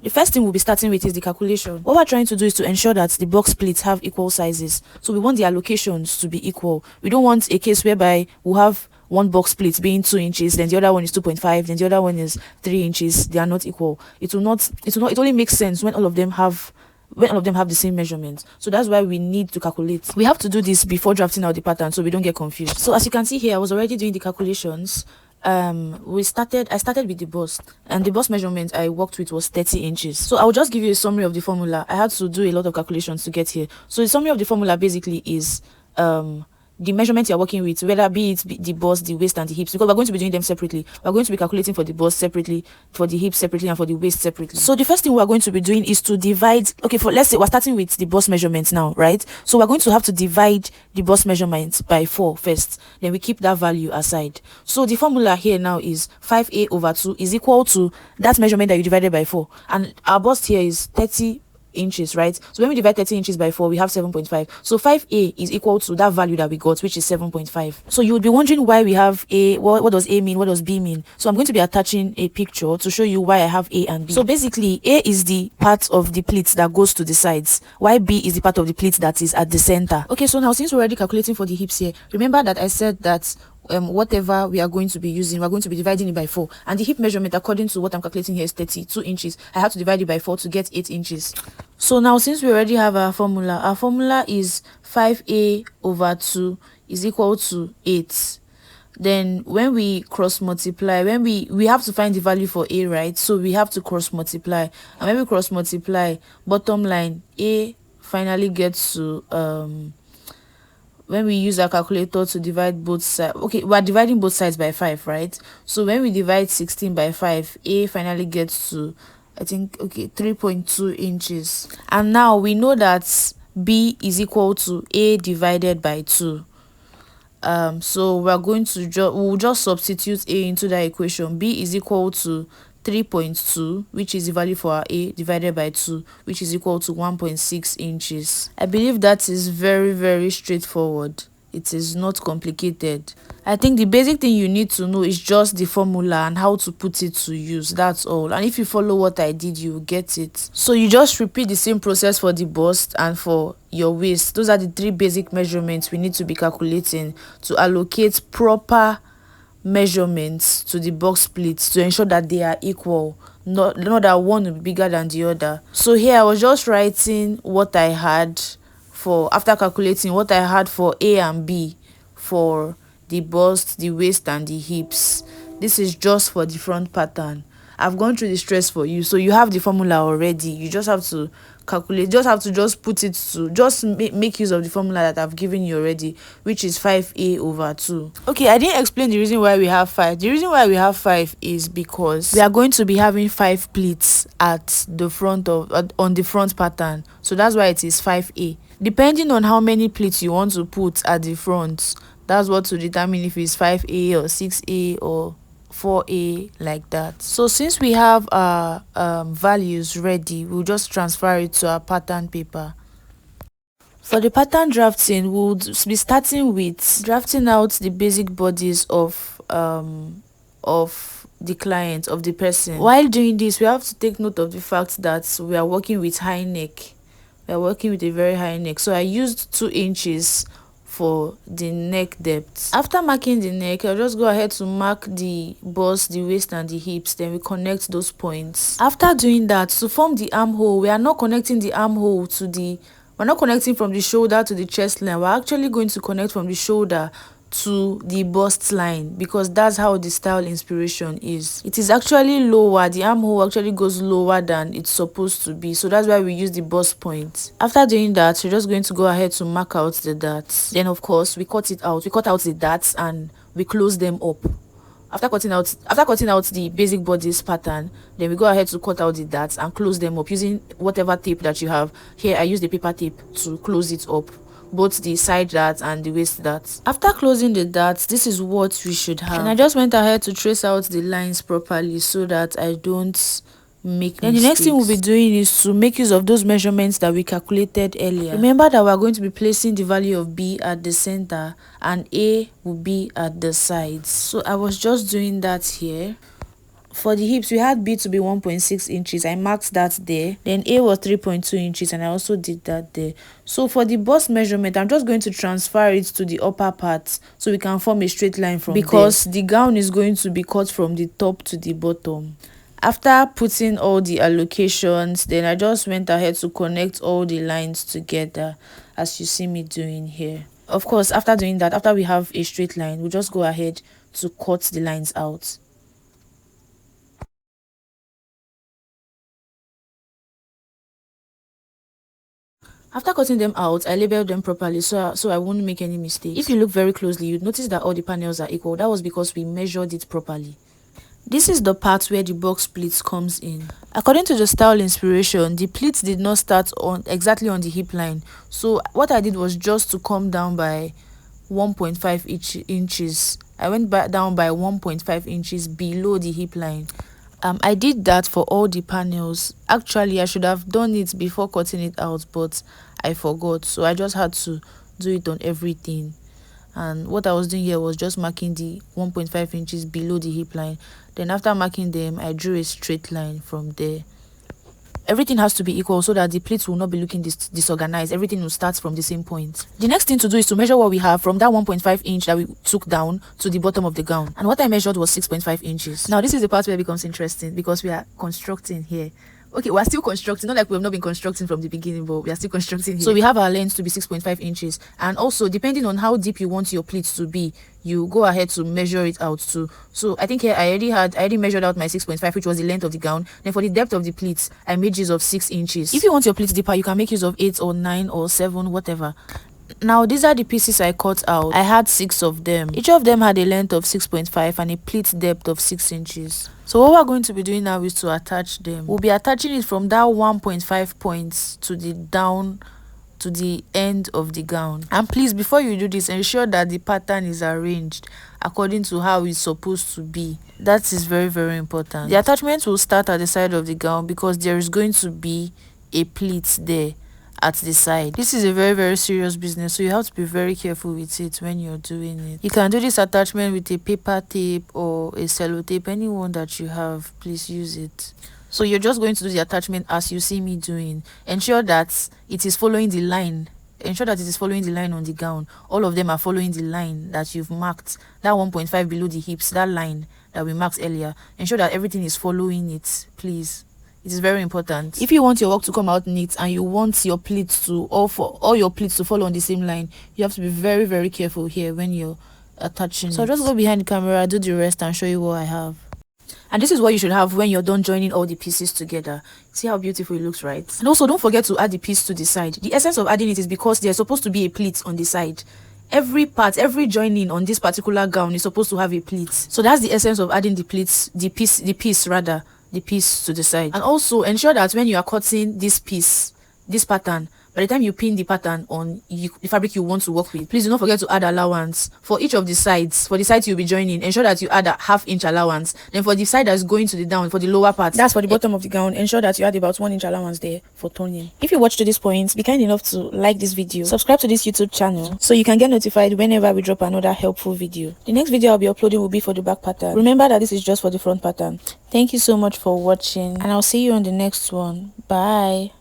The first thing we'll be starting with is the calculation. What we're trying to do is to ensure that the box pleats have equal sizes. So we want the allocations to be equal. We don't want a case whereby we'll have one box plate being 2 inches, then the other one is 2.5, then the other one is 3 inches. They are not equal. It only makes sense when all of them have the same measurements. So that's why we need to calculate. We have to do this before drafting out the pattern so we don't get confused. So as you can see here, I was already doing the calculations. I started with the bust, and the bust measurement I worked with was 30 inches. So I'll just give you a summary of the formula. I had to do a lot of calculations to get here. So the summary of the formula basically is the measurement you're working with, whether be it the bust, the waist, and the hips, because we're going to be doing them separately. We're going to be calculating for the bust separately, for the hips separately, and for the waist separately. So the first thing we're going to be doing is to divide. Okay, let's say we're starting with the bust measurements now, right? So we're going to have to divide the bust measurements by 4 first. Then we keep that value aside. So the formula here now is 5a over 2 is equal to that measurement that you divided by 4, and our bust here is 30 inches, right? So when we divide 30 inches by 4, we have 7.5. So 5a is equal to that value that we got, which is 7.5. So you would be wondering why we have a, what does a mean, what does b mean? So I'm going to be attaching a picture to show you why I have a and b. So basically, a is the part of the pleat that goes to the sides, while b is the part of the pleat that is at the center. Okay, so now since we're already calculating for the hips here, remember that I said that whatever we are going to be using, we're going to be dividing it by 4, and the hip measurement according to what I'm calculating here is 32 inches. I have to divide it by 4 to get 8 inches. So now since we already have our formula is 5a over 2 is equal to 8. Then when we cross multiply, when we have to find the value for a, right? So we have to cross multiply, and when we cross multiply, bottom line, a finally gets to when we use our calculator to divide both sides. Okay, we're dividing both sides by 5, right? So when we divide 16 by 5, a finally gets to, I think, okay, 3.2 inches. And now we know that b is equal to a divided by 2. So we're going to we'll just substitute a into that equation. B is equal to 3.2, which is the value for our a, divided by 2, which is equal to 1.6 inches. I believe that is very, very straightforward. It is not complicated. I think the basic thing you need to know is just the formula and how to put it to use. That's all. And if you follow what I did, you will get it. So you just repeat the same process for the bust and for your waist. Those are the 3 basic measurements we need to be calculating to allocate proper measurements to the box pleats to ensure that they are equal, not that one will be bigger than the other. So here I was just writing what I had after calculating what I had for a and b for the bust, the waist, and the hips. This is just for the front pattern. I've gone through the stress for you, so you have the formula already. You just have to calculate, just put it to, just make use of the formula that I've given you already, which is 5a over 2. Okay, I didn't explain the reason why we have 5. The reason why we have 5 is because we are going to be having 5 pleats at the front on the front pattern. So that's why it is 5a. Depending on how many pleats you want to put at the front, that's what to determine if it's 5a or 6a or 4a, like that. So since we have our values ready, we'll just transfer it to our pattern paper. For the pattern drafting, we'll be starting with drafting out the basic bodies of the client, of the person. While doing this, we have to take note of the fact that we are working with high neck. We are working with a very high neck. So I used 2 inches for the neck depth. After marking the neck, I'll just go ahead to mark the bust, the waist, and the hips. Then we connect those points. After doing that, to form the armhole, we are not connecting the armhole we're not connecting from the shoulder to the chest line. We're actually going to connect from the shoulder to the bust line, because that's how the style inspiration is. It is actually lower. The armhole actually goes lower than it's supposed to be, so that's why we use the bust point. After doing that, we're just going to go ahead to mark out the darts. Then of course we cut it out. We cut out the darts and we close them up. After cutting out the basic bodice pattern, then we go ahead to cut out the darts and close them up using whatever tape that you have. Here I use the paper tape to close it up, both the side darts and the waist darts. After closing the darts, this is what we should have. And I just went ahead to trace out the lines properly so that I don't make mistakes. And the next thing we'll be doing is to make use of those measurements that we calculated earlier. Remember that we're going to be placing the value of b at the center and a will be at the sides. So I was just doing that here. For the hips, we had B to be 1.6 inches. I marked that there. Then A was 3.2 inches, and I also did that there. So for the bust measurement, I'm just going to transfer it to the upper part so we can form a straight line from there, because the gown is going to be cut from the top to the bottom. After putting all the allocations, then I just went ahead to connect all the lines together, as you see me doing here. Of course, after doing that, after we have a straight line, we'll just go ahead to cut the lines out. After cutting them out, I labeled them properly so I won't make any mistakes. If you look very closely, you'd notice that all the panels are equal. That was because we measured it properly. This is the part where the box pleats comes in. According to the style inspiration, the pleats did not start exactly on the hip line. So what I did was just to come down by 1.5 inches. I went down by 1.5 inches below the hip line. I did that for all the panels. Actually, I should have done it before cutting it out, but I forgot. So I just had to do it on everything. And what I was doing here was just marking the 1.5 inches below the hip line. Then after marking them, I drew a straight line from there. Everything has to be equal so that the pleats will not be looking disorganized. Everything will start from the same point. The next thing to do is to measure what we have from that 1.5 inch that we took down to the bottom of the gown. And what I measured was 6.5 inches. Now this is the part where it becomes interesting because we are constructing here. Okay, we're still constructing, not like we have not been constructing from the beginning, but we are still constructing here. So we have our length to be 6.5 inches. And also, depending on how deep you want your pleats to be, you go ahead to measure it out too. So I think here I already measured out my 6.5, which was the length of the gown. Then for the depth of the pleats, I made use of 6 inches. If you want your pleats deeper, you can make use of 8 or 9 or 7, whatever. Now these are the pieces I cut out. I had 6 of them. Each of them had a length of 6.5 and a pleat depth of 6 inches. So what we're going to be doing now is to attach them. We'll be attaching it from that 1.5 points to the down to the end of the gown. And please, before you do this, ensure that the pattern is arranged according to how it's supposed to be. That is very, very important. The attachment will start at the side of the gown because there is going to be a pleat there at the side. This is a very, very serious business, so you have to be very careful with it when you're doing it. You can do this attachment with a paper tape or a sellotape, any one that you have, please use it. So you're just going to do the attachment as you see me doing. Ensure that it is following the line. Ensure that it is following the line on the gown. All of them are following the line that you've marked, that 1.5 below the hips, that line that we marked earlier. Ensure that everything is following it, please. It is very important. If you want your work to come out neat and you want your pleats to all your pleats to follow on the same line, you have to be very, very careful here when you're attaching. So I'll just go behind the camera, do the rest, and show you what I have. And this is what you should have when you're done joining all the pieces together. See how beautiful it looks, right? And also don't forget to add the piece to the side. The essence of adding it is because there's supposed to be a pleat on the side. Every part, every joining on this particular gown is supposed to have a pleat. So that's the essence of adding the pleats, the piece to the side. And also ensure that when you are cutting this piece, this pattern, by the time you pin the pattern on the fabric you want to work with, please do not forget to add allowance for each of the sides. For the sides you'll be joining, ensure that you add a ½ inch allowance. Then for the side that's going to the down, for the lower part, that's for the bottom of the gown, ensure that you add about 1 inch allowance there for toning. If you watched to this point, be kind enough to like this video, subscribe to this YouTube channel so you can get notified whenever we drop another helpful video. The next video I'll be uploading will be for the back pattern. Remember that this is just for the front pattern. Thank you so much for watching, and I'll see you on the next one. Bye.